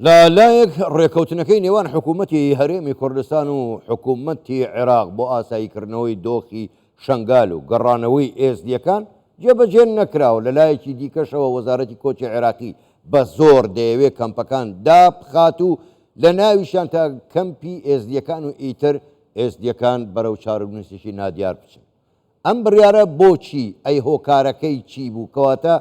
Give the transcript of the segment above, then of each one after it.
لا لایەک ڕێکەوتنەکەی نێوان حکوومەتی هەرێمی کوردستان و حکوومەتی عێراق بۆ ئاساییکردنەوەی دۆخی شنگال و گەڕانەوەی ئێزدیەکان جێبەجێ نەکراوە. لە لایەکی دیکەشەوە وەزارەتی کۆچی عێراقی بە زۆر دەیەوێت کەمپەکان دابخات و لە ناویشان تا کەمپی ئێزدیەکان و ئیتر ئێزدیەکان بەرەو چارەنووسێکی نادیار بچن. ئەم بڕیارە بۆچی ئەی هۆکارەکەی چی بوو؟ کەواتە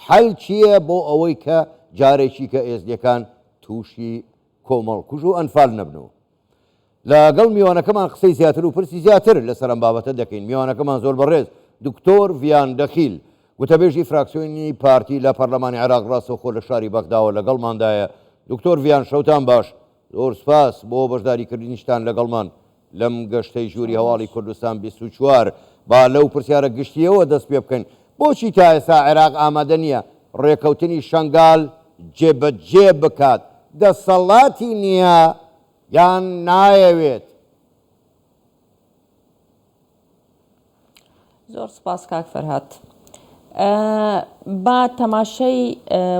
حەل چییە بۆ ئەوەی کە جارێکی کە ئێزدیەکان تووشی کۆمەڵکوژ و ئەنفال نەبنەوە؟ لەگەڵ میوانەکەمان قسەی زیاتر و پرسی زیاتر لەسەر ئەم بابەتە دەکەین. میوانەکەمان زۆر بەڕێز دکتۆر ڤیان دەخیل، وتەبێژی فراکسیۆنی پارتی لە پەرلەمانی عێراق ڕاستەوخۆ لە شاری بەغداوە لەگەڵماندایە. دکتۆر ڤیان شەوتان باش، زۆر سپاس بۆ بەشداریکردنیشتان لەگەڵمان لەم گەشتەی ژووری هەواڵی کوردستان 24. با لەو پرسیارە گشتیەوە دەست پێ بکەین، بۆچی تا ئێستا عێراق ئامادە نییە ڕێکەوتنی شنگال جێبەجێ بکات؟ دەسەڵاتی نییە یان نایەوێت؟ زۆر سپاس کاک فەرهاد. با تەماشای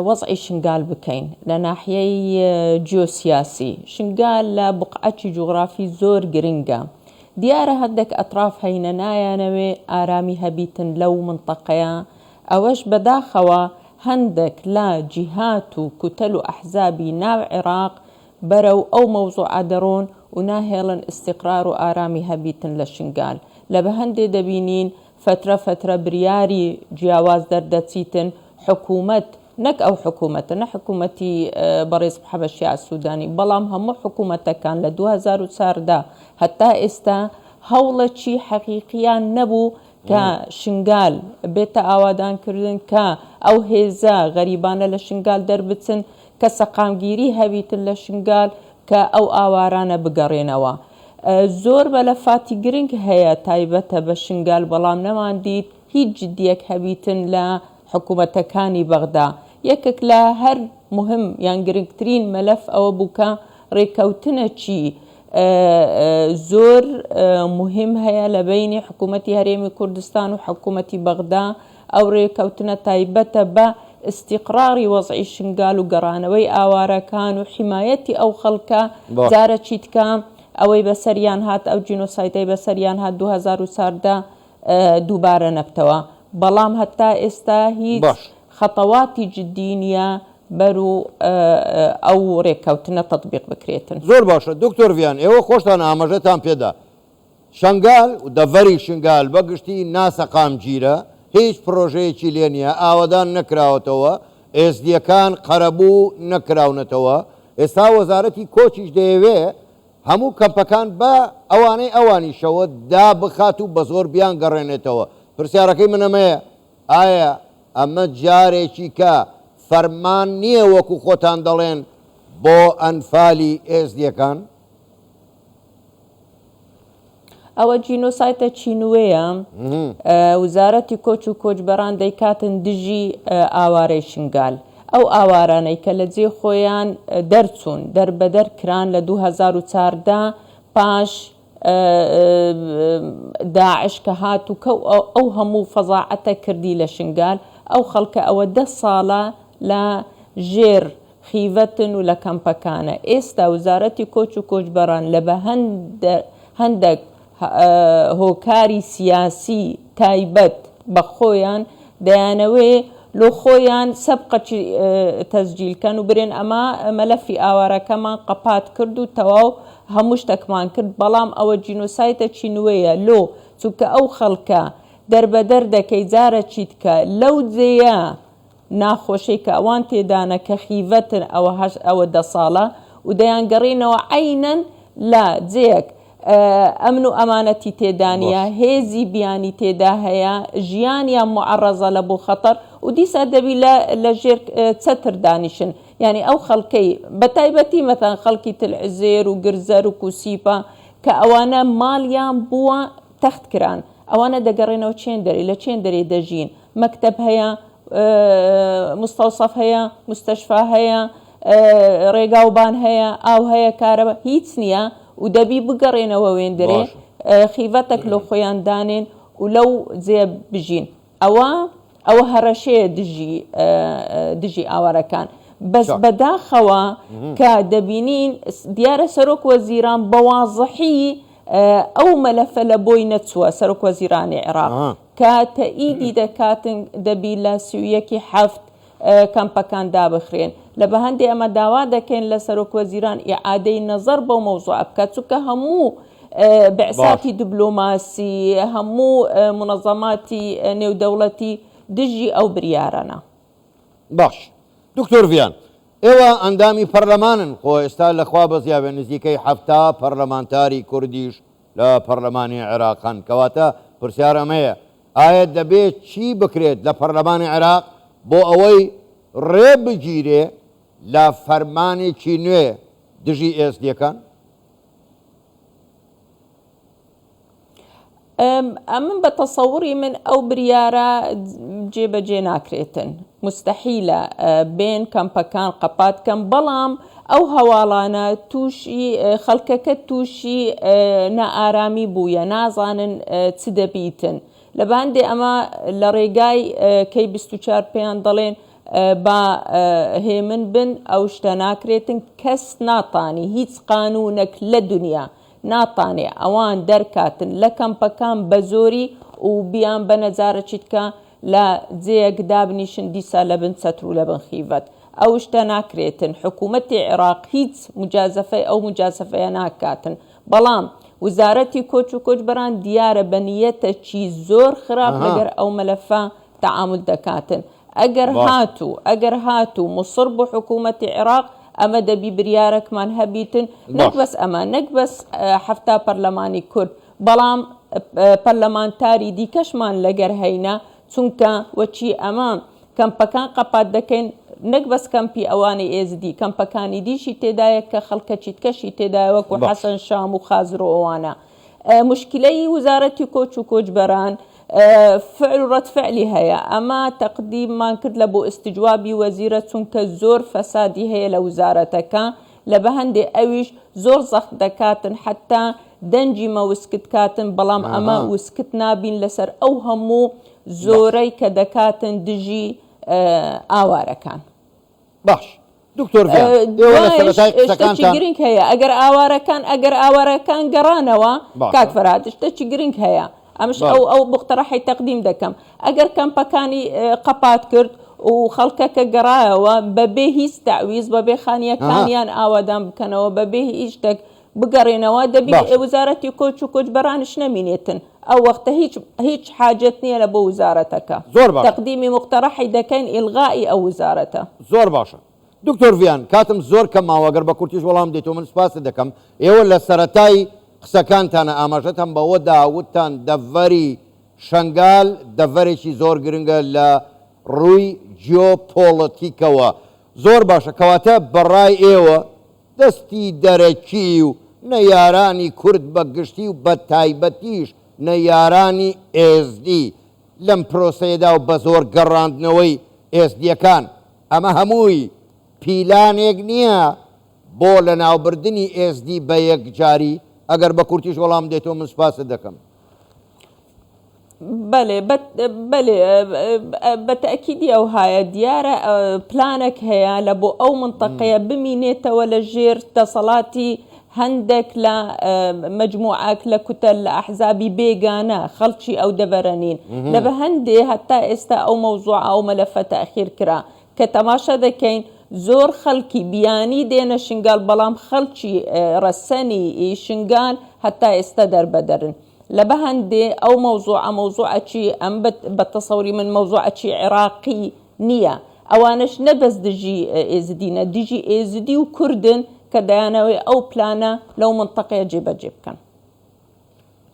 وەزعی شنگال بکەین لە ناحیەی جیۆسیاسی. شنگال لە بوقعەتی جوغرافی زۆر گرنگە. دیارە هەندێک ئەطراف هەینە نایانەوێ ئارامی هەبیتن لەو منطقەیە. ئەوەش بەداخەوە هەندێک لە جیهات و کوتەل و ئەحزابی ناو عێراق بەرەو ئەو مەوزوعە دەڕۆن و ناهێڵن استیقرار و ئارامی هەبیتن لە شنگال. لە بە هەندێ دەبینین فترە بریاری جیاواز دەردەچیتن حکوومەت، نەک ئەو حکوومەتە، نە حکوومەتی بەڕێز حەبەشی سوودانی، بەڵام هەموو حکوومەتەکان لە 2004دا هەتا ئێستا هەوڵەکی حەقیقیان نەبوو کە شنگال بێتە ئاوادانکردن، کە ئەو هێزە غەریبانە لە شنگال دەربچن، کە سەقامگیری هەبیتن لە شنگال، کە ئەو ئاوارانە بگەڕێنەوە. زۆر بەلەفاتی گرنگ هەیە تایبەتە بە شنگال، بەڵام نەمان دیت هیچ جدیەک هەبیتن لە حکوومەتەکانی بەغدا. یەکێک لە هەر مهم یان گرنگترین مەلەف ئەوە بوو کە ڕێکەوتنەکی زۆر مهم هەیە لە بینی حکوومەتی هەرێمی کوردستان و حکوومەتی بەغدا. ئەو ڕێکەوتنە تایبەتە بە استیقراری وەزعی شنگال و گەڕانەوەی ئاوارەکان و حیمایەتی ئەو خەڵکە. جارە چیتکە ئەوەی بەسەریان هات، ئەو جینۆسایدەی بەسەریان هات 2004دا دووبارە نەبتەوە، بەڵام هەتا ئێستا هیچ خەتەواتی جدی نییە بەر و ئەو ڕێکەوتنە تەطبیق بکرێتن. زۆر باشە دکتۆر ڤیان، ئێوە خۆشتان ئاماژەتان پێدا شنگال و دەڤەری شنگال بەگشتی ناسەقامگیرە، هیچ پرۆژەیەکی لێ نییە، ئاوادان نەکراوەتەوە، ئێزدیەکان قەرەبوو نەکراونەتەوە. ئێستا وەزارەتی کۆچیش دەیەوێ هەموو کەمپەکان بە ئەوانەی ئەوانیشەوە دابخات و بە زۆر بیان گەڕێنێتەوە. پرسیارەکەی منەمەیە، ئایا ئەمە جارێکی کە فەرمان نییە وەکو خۆتان دەڵێن بۆ ئەنفالی ئێزدیەکان؟ ئەوە جینۆسایتە چینوەیە. وزارەتی کۆچ و کۆچبەران دەیکاتن دژی ئاوارەی شنگال. ئەو ئاوارانەی کە لە جێ خۆیان دەرچوون دەربەدەر کران لە 2004دا پاش داعش کە هات و ئەو هەموو فەزاعەتە کردی لە شنگال. ئەو خەڵکە ئەوە 10 ساڵە لە ژێر خیڤەتن و لە کەمپەکانە. ئێستا وزارەتی کۆچ و کۆچبەران لە بە هەندێک هۆکاری سیاسی تایبەت بە خۆیان دەیانەوێ لۆ خۆیان سەبقەی تەسجیلکەن و برێن ئەمە مەلەفی ئاوارەکەمان قەپات کرد و تەواو هەموو شتێکمان کرد، بەڵام ئەوە جینۆسایتە چینوەیە. لۆ چونکە ئەو خەڵکە دەربەدەر دەکەی جارە چیتکە لەو جێیە ناخۆشەی کە ئەوان تێدانە کە خیڤەتن ئەوە 10 ساڵە و دەیانگەڕینەوە عینەن لە جێیەک ئەمن و ئەمانەتی تێدانە، هێزی بیانی تێدا هەیە، ژیانیان معەڕەزە لە بۆ خەتەر و دیسا دەبی لە ژێر چەتر دانیشن. یعنی ئەو خەڵکەی بەتایبەتی مەتەن خەڵکی تلعزێر و گرزەر و کوسیپە کە ئەوانە ماڵیان بووە تەخت کران، ئەوانە دەگەڕێنەوە چێندەری، لە چێندەری دەژین، مەکتەب هەیە، مستەوسەف هەیە، مستەشفا هەیە، ڕێگاوبان هەیە، ئاو هەیە، کارەبە هیچ نییە و دەبی بگەڕێنەوە وێندرێ خیڤەتێک لە خۆیان دانێن و لەو جێ بژین. ئەوە هەڕەشەیە دژی ئاوارەکان. بەس بەداخەوە کە دەبینین دیارە سەرۆک وەزیران بەواضحی ئەو مەلەفە لە بۆی نەچووە سەرۆک وەزیرانی عێراق کە تەئیدی دەکاتن دەبی لە 31/7 کەمپەکان دابخرێن لە بە هەندێک ئەمە داوا دەکەین لە سەرۆک وەزیران ئیعادەی نەزەر بەو مەوزوعە بکات چونکە هەموو بعثاتی دیبلۆماسی هەموو منەظەماتی نێودەوڵەتی دژی ئەو بریارانە. باش دکتۆر ڤیان ئێوە ئەندامی پەرلەمانن خۆ ئێستا لەخوا بەزیاوێ نزیکەی 7 پەرلەمانتاری کوردیش لە پەرلەمانی عێراقان کەواتە پرسیار ئەمەیە ئایا دەبێت چی بکرێت لە پەرلەمانی عێراق بۆ ئەوەی ڕێ بگیرێ لە فەرمانێکی نوێ دژی ئێسدیەکان؟ ئەمن بە تەسەووری من ئەو بریارە جێبەجێ ناکرێتن مستحیلە بێن کەمپەکان قەپاتکەم بەڵام ئەو هەواڵانە تووشی خەڵکەکە تووشی نائارامی بوویە نازانن چ دەبیتن لە باندێ ئەمە لە ڕێگای کەی 24 پێیان دەڵێن با هێمن بن ئەو شتە ناکرێتن کەس ناتانی هیچ قانونێک لە دنیا ناتانێ ئەوان دەرکاتن لە کەمپەکان بە زۆری و بیان بە نەجارە چیتکە لە جێیەک دابنیشن دیسا لە بن چەتر و لە بن خیڤەت ئەو شتە ناکرێتن حکوومەتی عێراق هیچ مجازەفەی ئەو مجازەفەیە ناکاتن بەڵام وزارەتی کۆچ و کۆچبەران دیارە بە نیەتێکی زۆر خراپ لەگەر ئەو مەلەفە تەعامل دەکاتن ئەگەر هاتوو مصر بۆ حکوومەتی عێراق ئەمە دەبی بریارەکمان هەبیتن نەک بەس ئەمە نەک بەس 7 پەرلەمانی کورد بەڵام پەرلەمانتاری دیکەشمان لەگەر هەینە چونکە وەچی ئەمە کەمپەکان قەپات دەکەین نەک بەس کەمپی ئەوانی ئێزدی کەمپەکانی دیشی تێدایە کە خەڵکە چیتکەشی تێدایە وەکو حەسەن شام و خازرۆ ئەوانە مشکلەی وزارەتی کۆچ و کۆچبەران فعل و ڕەتفعلی هەیە ئەمە تەقدیممان کرد لە بۆ ئستیجوابی وەزیرە چونکە زۆر فەسادی هەیە لە وزارەتەکە لە بە هەندێ ئەویش زۆر زەخت دەکاتن حتا دەنجی مەوسکت کاتن بەڵام ئەمە وسکت نابین لەسەر ئەو هەموو زۆرەی کە دەکاتن دژی ئاوارەکان. باش دکتۆر شتێکی گرنگ هەیە ئەگەر ئاوارەکان گەڕانەوە کاک فەرهاد شتێکی گرنگ هەیە ئەمش ئەو بختەڕەحی تەقدیم دەکەم ئەگەر کەمپەکانی قەپات کرد و خەڵکەکە گەڕایەوە بەبێ هیچ تەعویز بەبێ خانیەکانیان ئاوادان بکەنەوە بەبێ هیچ شتێک بگەڕێنەوە دەبی وزارەتی کۆچ و کۆچبەرانش نەمینێتن ئەو وەختە هیچ حاجەت نییە لە بۆ وزارەتەکە تەقدیمی مقتەڕەحی دەکەین ئیلغائی ئەو وزارەتە. زۆر باشە دکتۆر ڤیان کاتم زۆر کەماوەگەر بە کورتیش وەڵام دێتەوە من سپاس دەکەم ئێوە لە سەرەتای قسەکانتانە ئاماژەتان بەوە داوتتان دەڤەری شنگال دەڤەرێکی زۆر گرنگە لە ڕووی جیۆپۆڵەتیکەوە زۆر باشە کەواتە بەڕای ئێوە دەستی دەرەکی و نەیارانی کورد بە گشتی و بە تایبەتیش نەیارانی ئێزدی لەم پرۆسەیەدا و بە زۆر گەڕاندنەوەی ئێزدیەکان ئەمە هەمووی پیلانێک نییە بۆ لە ناوبردنی ئێزدی بە یەکجاری ئەگەر بە کورتیش وەڵام دێتەوە من سپاست دەکەم. بەێ بە تەکیدی ئەو هایە دیارە پلانێک هەیە لە بۆ ئەو منتەقەیە بمینێتەوە لە ژێر دەسەڵاتی هەندێک لە مەجموعەک لە کوتەل لە ئەحزابی بێگانە خەڵکی ئەو دەبەرەنین لە بە هەندێ هەتا ئێستا ئەو مەوزوع ئەو مەلەفە تەخیر کرا کە تەماشا دەکەین زۆر خەڵکی بیانی دێنە شنگال بەڵام خەڵکی ڕەسەنی شنگال هەتا ئێستا دەربەدەرن لە بە هەندێ ئەو مەوزوعەکی ئەم بە تەسەوری من مەوزوعەکی عێراقی نییە ئەوانش نەبەس دژی ئێزدینە دژی ئێزدی و کوردن کە دەیانەوەی ئەو پلانە لەو منتەقەیە جێبەجێ بکەن.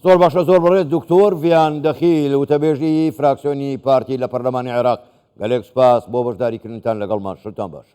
زۆر باشە زۆر بەڕێز دکتۆر ڤیان دەخیل وتەبێژی فراکسیۆنی پارتی لە پەرلەمانی عێراق گەلێک سپاس بۆ بەشداریکردنتان لەگەڵمان شتان باش.